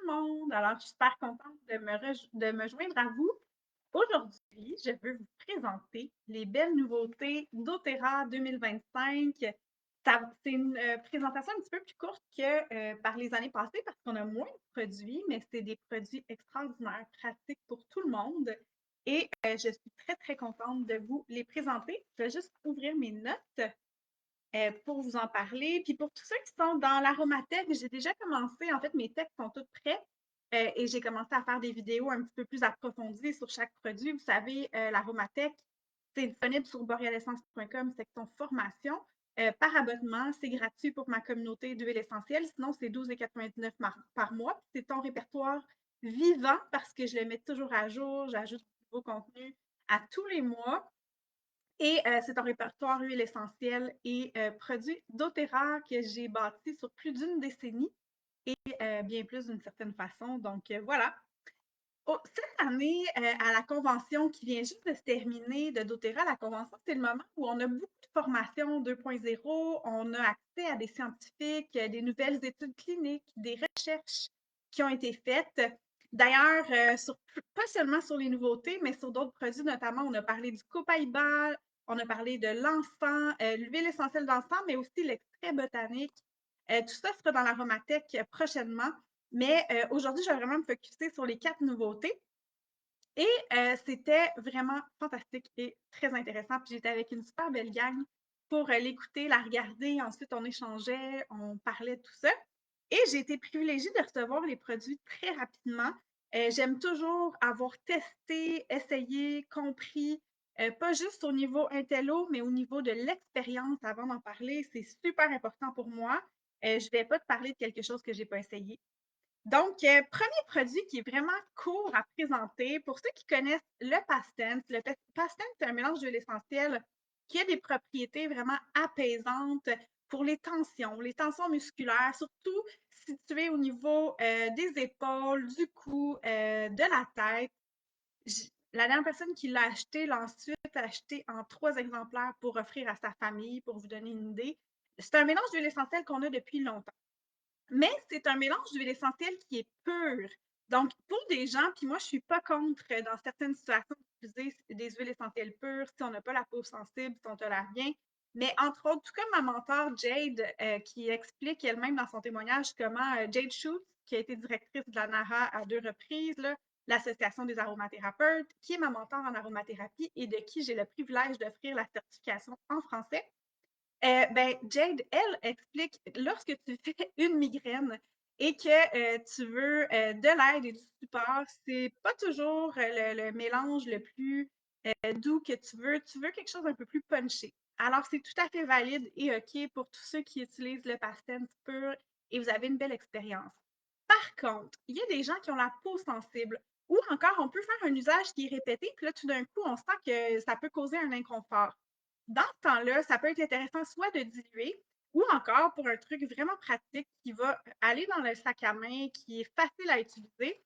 monde. Alors, je suis super contente de me joindre à vous. Aujourd'hui, je veux vous présenter les belles nouveautés d'Otera 2025. C'est une présentation un petit peu plus courte que par les années passées parce qu'on a moins de produits, mais c'est des produits extraordinaires, pratiques pour tout le monde. Et je suis très, très contente de vous les présenter. Je vais juste ouvrir mes notes pour vous en parler. Puis pour tous ceux qui sont dans l'aromatech, j'ai déjà commencé, en fait, mes textes sont tous prêts et j'ai commencé à faire des vidéos un petit peu plus approfondies sur chaque produit. Vous savez, l'aromatech, c'est disponible sur borealessence.com, section formation. Par abonnement, c'est gratuit pour ma communauté d'huile essentielle. Sinon, c'est 12,99 par mois. C'est ton répertoire vivant parce que je le mets toujours à jour. J'ajoute du nouveau contenu à tous les mois. Et c'est un répertoire huile essentielle et produits d'Otera que j'ai bâti sur plus d'une décennie et bien plus d'une certaine façon. Donc voilà. Oh, cette année, à la convention qui vient juste de se terminer de doTERRA, la convention, c'est le moment où on a beaucoup de formations 2.0, on a accès à des scientifiques, des nouvelles études cliniques, des recherches qui ont été faites. D'ailleurs, pas seulement sur les nouveautés, mais sur d'autres produits, notamment, on a parlé du copaïba, on a parlé de l'encens, l'huile essentielle d'encens, mais aussi l'extrait botanique. Tout ça sera dans l'aromathèque prochainement. Mais aujourd'hui, je vais vraiment me focusser sur les 4 nouveautés. Et c'était vraiment fantastique et très intéressant. Puis j'étais avec une super belle gang pour l'écouter, la regarder. Ensuite, on échangeait, on parlait de tout ça. Et j'ai été privilégiée de recevoir les produits très rapidement. J'aime toujours avoir testé, essayé, compris, pas juste au niveau intello, mais au niveau de l'expérience avant d'en parler. C'est super important pour moi. Je ne vais pas te parler de quelque chose que je n'ai pas essayé. Donc, premier produit qui est vraiment court à présenter. Pour ceux qui connaissent le Pastens, c'est un mélange d'huile essentielle qui a des propriétés vraiment apaisantes pour les tensions musculaires, surtout situées au niveau des épaules, du cou, de la tête. La dernière personne qui l'a ensuite acheté en 3 exemplaires pour offrir à sa famille, pour vous donner une idée. C'est un mélange d'huile essentielle qu'on a depuis longtemps. Mais c'est un mélange d'huile essentielle qui est pur. Donc, pour des gens, puis moi, je ne suis pas contre dans certaines situations d'utiliser des huiles essentielles pures si on n'a pas la peau sensible, si on ne tolère rien. Mais entre autres, tout comme ma mentor Jade, qui explique elle-même dans son témoignage comment Jade Schutz, qui a été directrice de la NARA à 2 reprises, l'Association des aromathérapeutes, qui est ma mentor en aromathérapie et de qui j'ai le privilège d'offrir la certification en français, ben, Jade, elle explique lorsque tu fais une migraine et que tu veux de l'aide et du support, c'est pas toujours le mélange le plus doux que tu veux. Tu veux quelque chose un peu plus punché. Alors, c'est tout à fait valide et OK pour tous ceux qui utilisent le Pastens pur et vous avez une belle expérience. Par contre, il y a des gens qui ont la peau sensible ou encore on peut faire un usage qui est répété, puis là, tout d'un coup, on sent que ça peut causer un inconfort. Dans ce temps-là, ça peut être intéressant soit de diluer ou encore pour un truc vraiment pratique qui va aller dans le sac à main, qui est facile à utiliser,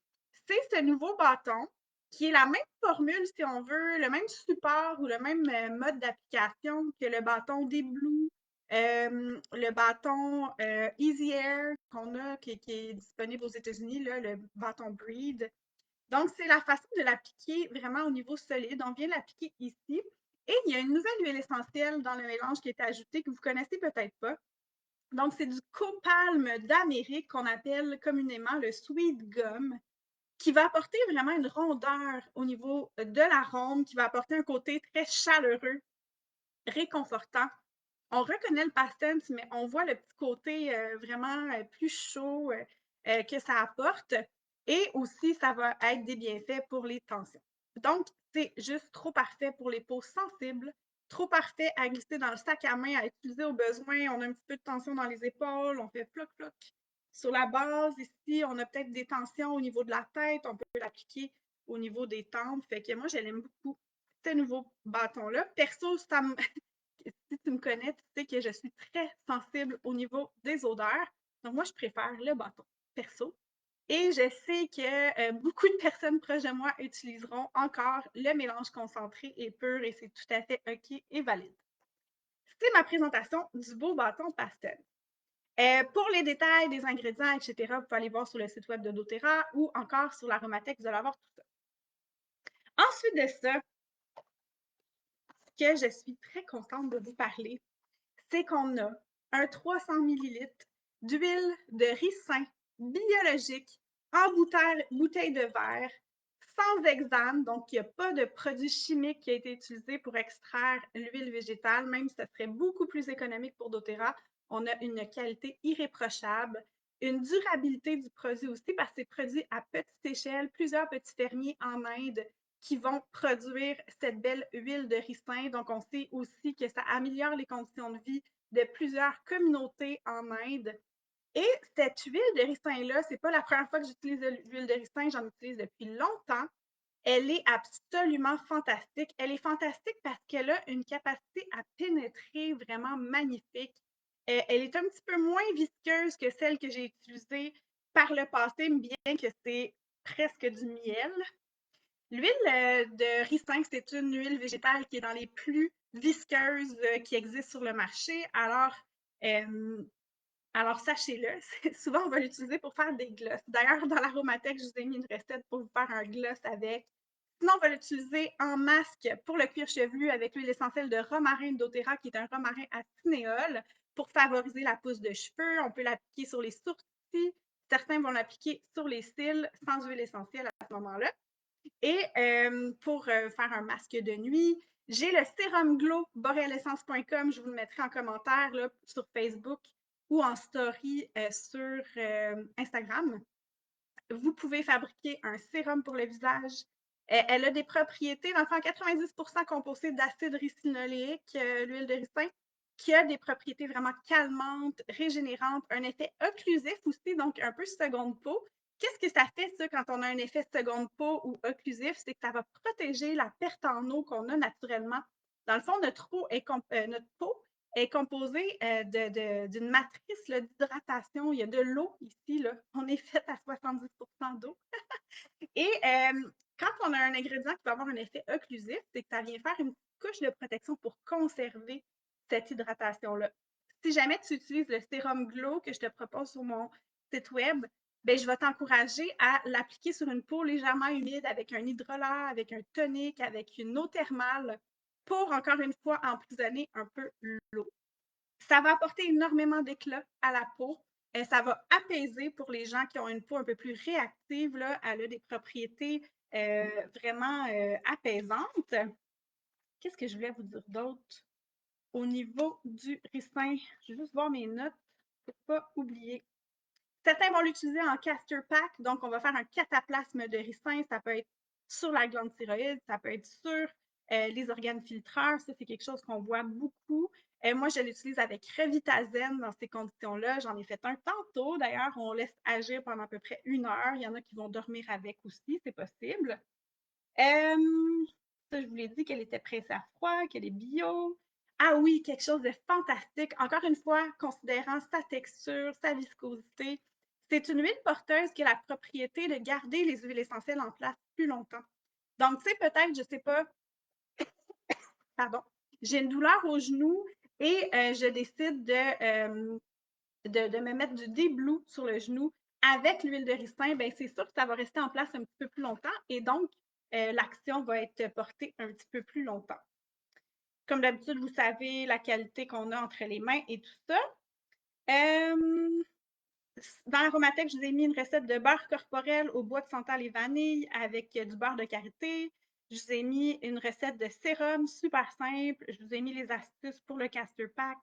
c'est ce nouveau bâton qui est la même formule, si on veut, le même support ou le même mode d'application que le bâton des Blue, le bâton Easy Air qu'on a, qui est disponible aux États-Unis, là, le bâton Breed. Donc, c'est la façon de l'appliquer vraiment au niveau solide. On vient l'appliquer ici. Et il y a une nouvelle huile essentielle dans le mélange qui est ajoutée que vous ne connaissez peut-être pas. Donc, c'est du copalme d'Amérique qu'on appelle communément le sweet gum, qui va apporter vraiment une rondeur au niveau de l'arôme, qui va apporter un côté très chaleureux, réconfortant. On reconnaît le Pastens, mais on voit le petit côté vraiment plus chaud que ça apporte. Et aussi, ça va être des bienfaits pour les tensions. Donc, c'est juste trop parfait pour les peaux sensibles, trop parfait à glisser dans le sac à main, à utiliser au besoin. On a un petit peu de tension dans les épaules, on fait ploc-ploc. Sur la base, ici, on a peut-être des tensions au niveau de la tête, on peut l'appliquer au niveau des tempes. Fait que moi, je l'aime beaucoup, ce nouveau bâton-là. Perso, si tu me connais, tu sais que je suis très sensible au niveau des odeurs. Donc, moi, je préfère le bâton perso. Et je sais que beaucoup de personnes proches de moi utiliseront encore le mélange concentré et pur et c'est tout à fait OK et valide. C'est ma présentation du beau bâton pastel. Pour les détails des ingrédients, etc., vous pouvez aller voir sur le site web de doTERRA ou encore sur l'Aromatech, vous allez avoir tout ça. Ensuite de ça, ce que je suis très contente de vous parler, c'est qu'on a un 300 ml d'huile de ricin biologique en bouteille de verre, sans hexane, donc il n'y a pas de produit chimique qui a été utilisé pour extraire l'huile végétale, même si ça serait beaucoup plus économique pour doTERRA. On a une qualité irréprochable, une durabilité du produit aussi, parce que c'est produit à petite échelle, plusieurs petits fermiers en Inde qui vont produire cette belle huile de ricin. Donc, on sait aussi que ça améliore les conditions de vie de plusieurs communautés en Inde. Et cette huile de ricin-là, c'est pas la première fois que j'utilise l'huile de ricin, j'en utilise depuis longtemps. Elle est absolument fantastique. Elle est fantastique parce qu'elle a une capacité à pénétrer vraiment magnifique. Elle est un petit peu moins visqueuse que celle que j'ai utilisée par le passé, bien que c'est presque du miel. L'huile de ricin, c'est une huile végétale qui est dans les plus visqueuses qui existent sur le marché. Euh, alors sachez-le, souvent on va l'utiliser pour faire des glosses. D'ailleurs, dans l'Aromatech, je vous ai mis une recette pour vous faire un gloss avec. Sinon, on va l'utiliser en masque pour le cuir chevelu avec l'huile essentielle de romarin doTERRA, qui est un romarin à cinéole, pour favoriser la pousse de cheveux. On peut l'appliquer sur les sourcils. Certains vont l'appliquer sur les cils sans huile essentielle à ce moment-là. Et pour faire un masque de nuit, j'ai le sérum glow borealessence.com. Je vous le mettrai en commentaire là, sur Facebook ou en story sur Instagram. Vous pouvez fabriquer un sérum pour le visage. Elle a des propriétés, dans le fond, 90% composées d'acide ricinoléique, l'huile de ricin, qui a des propriétés vraiment calmantes, régénérantes, un effet occlusif aussi, donc un peu seconde peau. Qu'est-ce que ça fait, ça, quand on a un effet seconde peau ou occlusif? C'est que ça va protéger la perte en eau qu'on a naturellement. Dans le fond, notre peau est composée d'une matrice d'hydratation. Il y a de l'eau ici. Là. On est fait à 70 d'eau. Et quand on a un ingrédient qui va avoir un effet occlusif, c'est que ça vient faire une couche de protection pour conserver cette hydratation-là. Si jamais tu utilises le sérum Glow que je te propose sur mon site web, ben, je vais t'encourager à l'appliquer sur une peau légèrement humide avec un hydrolat, avec un tonique, avec une eau thermale pour, encore une fois, emprisonner un peu l'eau. Ça va apporter énormément d'éclat à la peau. Ça va apaiser pour les gens qui ont une peau un peu plus réactive. Là. Elle a des propriétés vraiment apaisantes. Qu'est-ce que je voulais vous dire d'autre? Au niveau du ricin, je vais juste voir mes notes pour ne pas oublier. Certains vont l'utiliser en castor pack, donc on va faire un cataplasme de ricin. Ça peut être sur la glande thyroïde, ça peut être sur les organes filtreurs. Ça, c'est quelque chose qu'on voit beaucoup. Moi, je l'utilise avec Revitazène dans ces conditions-là. J'en ai fait un tantôt. D'ailleurs, on laisse agir pendant à peu près 1 heure. Il y en a qui vont dormir avec aussi, c'est possible. Ça, je vous l'ai dit qu'elle était pressée à froid, qu'elle est bio. Ah oui, quelque chose de fantastique. Encore une fois, considérant sa texture, sa viscosité, c'est une huile porteuse qui a la propriété de garder les huiles essentielles en place plus longtemps. Donc, tu sais, peut-être, je ne sais pas, pardon, j'ai une douleur au genou et je décide de me mettre du déblou sur le genou avec l'huile de ricin, ben c'est sûr que ça va rester en place un petit peu plus longtemps et donc l'action va être portée un petit peu plus longtemps. Comme d'habitude, vous savez la qualité qu'on a entre les mains et tout ça. Dans l'Aromatech, je vous ai mis une recette de beurre corporel au bois de santal et vanille avec du beurre de karité. Je vous ai mis une recette de sérum super simple. Je vous ai mis les astuces pour le castor pack.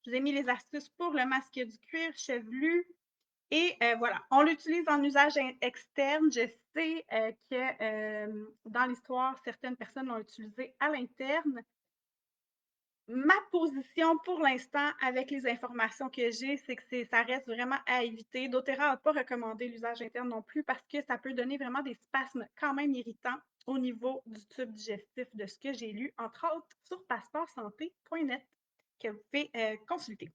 Je vous ai mis les astuces pour le masque du cuir chevelu. Et voilà, on l'utilise en usage externe. Je sais que dans l'histoire, certaines personnes l'ont utilisé à l'interne. Ma position pour l'instant, avec les informations que j'ai, c'est que ça reste vraiment à éviter. doTERRA n'a pas recommandé l'usage interne non plus parce que ça peut donner vraiment des spasmes quand même irritants au niveau du tube digestif de ce que j'ai lu, entre autres sur passeportsanté.net que vous pouvez consulter.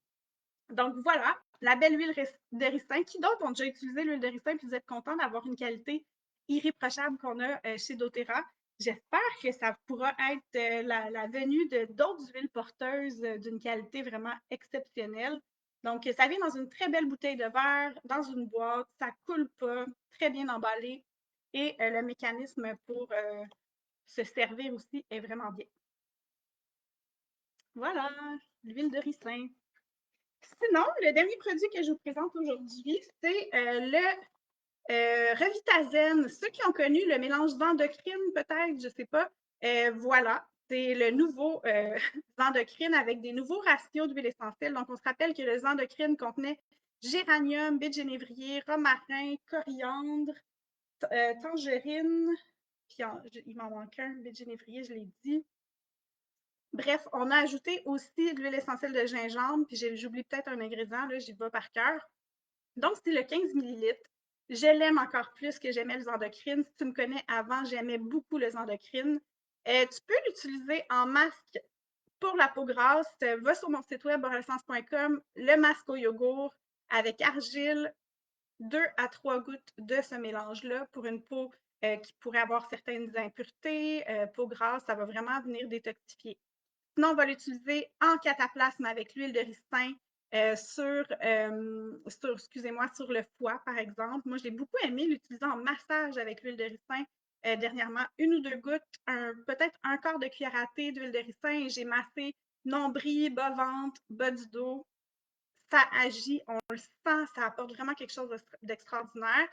Donc voilà, la belle huile de ricin. Qui d'autres ont déjà utilisé l'huile de ricin et vous êtes content d'avoir une qualité irréprochable qu'on a chez doTERRA? J'espère que ça pourra être la venue de d'autres huiles porteuses d'une qualité vraiment exceptionnelle. Donc, ça vient dans une très belle bouteille de verre, dans une boîte, ça coule pas, très bien emballé et le mécanisme pour se servir aussi est vraiment bien. Voilà, l'huile de ricin. Sinon, le dernier produit que je vous présente aujourd'hui, c'est le Revitazen. Ceux qui ont connu le mélange d'endocrine, peut-être, je ne sais pas, voilà, c'est le nouveau endocrine avec des nouveaux ratios d'huile essentielle. Donc, on se rappelle que le endocrine contenait géranium, baie de genévrier, romarin, coriandre, tangerine, puis il m'en manque un, baie de genévrier, je l'ai dit. Bref, on a ajouté aussi de l'huile essentielle de gingembre, puis j'oublie peut-être un ingrédient, là, j'y vais par cœur. Donc, c'est le 15 millilitres. Je l'aime encore plus que j'aimais les endocrines. Si tu me connais avant, j'aimais beaucoup les endocrines. Tu peux l'utiliser en masque pour la peau grasse. Va sur mon site web boralessence.com, le masque au yogourt avec argile, 2 à 3 gouttes de ce mélange-là pour une peau qui pourrait avoir certaines impuretés. Peau grasse, ça va vraiment venir détoxifier. Sinon, on va l'utiliser en cataplasme avec l'huile de ricin excusez-moi, sur le foie, par exemple. Moi, j'ai beaucoup aimé l'utiliser en massage avec l'huile de ricin dernièrement. 1 ou 2 gouttes, peut-être un quart de cuillère à thé d'huile de ricin et j'ai massé nombril, bas-ventre, bas du dos. Ça agit, on le sent, ça apporte vraiment quelque chose d'extraordinaire.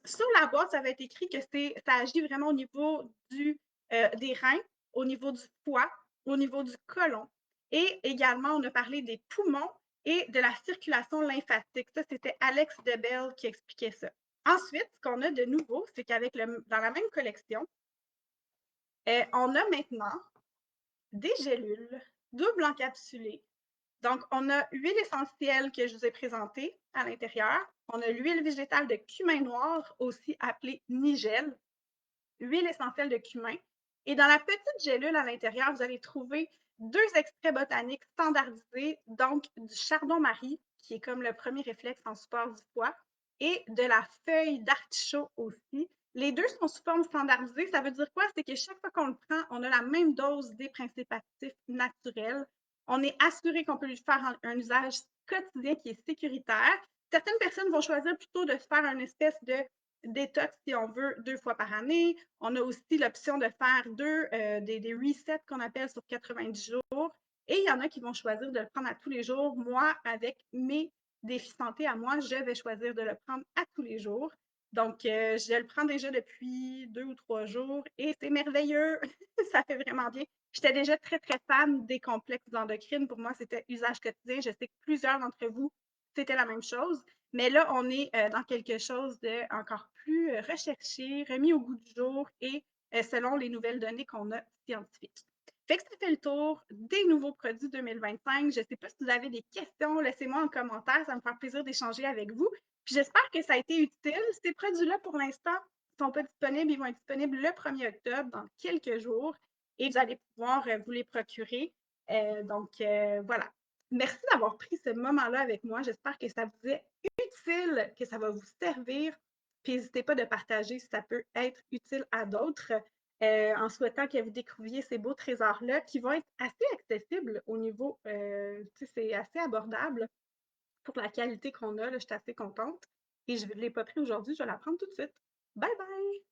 Sur la boîte, ça va être écrit que ça agit vraiment au niveau des reins, au niveau du foie, au niveau du côlon. Et également, on a parlé des poumons et de la circulation lymphatique. Ça, c'était Alex Debel qui expliquait ça. Ensuite, ce qu'on a de nouveau, c'est qu'avec dans la même collection, on a maintenant des gélules double encapsulées. Donc, on a l'huile essentielle que je vous ai présentée à l'intérieur. On a l'huile végétale de cumin noir, aussi appelée nigel, huile essentielle de cumin. Et dans la petite gélule à l'intérieur, vous allez trouver 2 extraits botaniques standardisés, donc du chardon-marie, qui est comme le premier réflexe en support du foie, et de la feuille d'artichaut aussi. Les deux sont sous forme standardisée. Ça veut dire quoi? C'est que chaque fois qu'on le prend, on a la même dose des principes actifs naturels. On est assuré qu'on peut lui faire un usage quotidien qui est sécuritaire. Certaines personnes vont choisir plutôt de se faire une espèce de détox si on veut 2 fois par année. On a aussi l'option de faire des resets qu'on appelle sur 90 jours. Et il y en a qui vont choisir de le prendre à tous les jours. Moi, avec mes défis santé à moi, je vais choisir de le prendre à tous les jours. Donc, je le prends déjà depuis 2 ou 3 jours et c'est merveilleux. Ça fait vraiment bien. J'étais déjà très, très fan des complexes endocrines. Pour moi, c'était usage quotidien. Je sais que plusieurs d'entre vous, c'était la même chose. Mais là, on est dans quelque chose de encore plus recherché, remis au goût du jour et selon les nouvelles données qu'on a scientifiques. Fait que ça fait le tour des nouveaux produits 2025. Je ne sais pas si vous avez des questions, laissez-moi en commentaire, ça me fait plaisir d'échanger avec vous. Puis j'espère que ça a été utile. Ces produits-là, pour l'instant, ne sont pas disponibles. Ils vont être disponibles le 1er octobre, dans quelques jours, et vous allez pouvoir vous les procurer. Donc, voilà. Merci d'avoir pris ce moment-là avec moi. J'espère que ça vous est utile, que ça va vous servir. Puis n'hésitez pas de partager si ça peut être utile à d'autres en souhaitant que vous découvriez ces beaux trésors-là qui vont être assez accessibles au niveau, c'est assez abordable pour la qualité qu'on a. Là, je suis assez contente. Et je ne l'ai pas pris aujourd'hui, je vais la prendre tout de suite. Bye bye!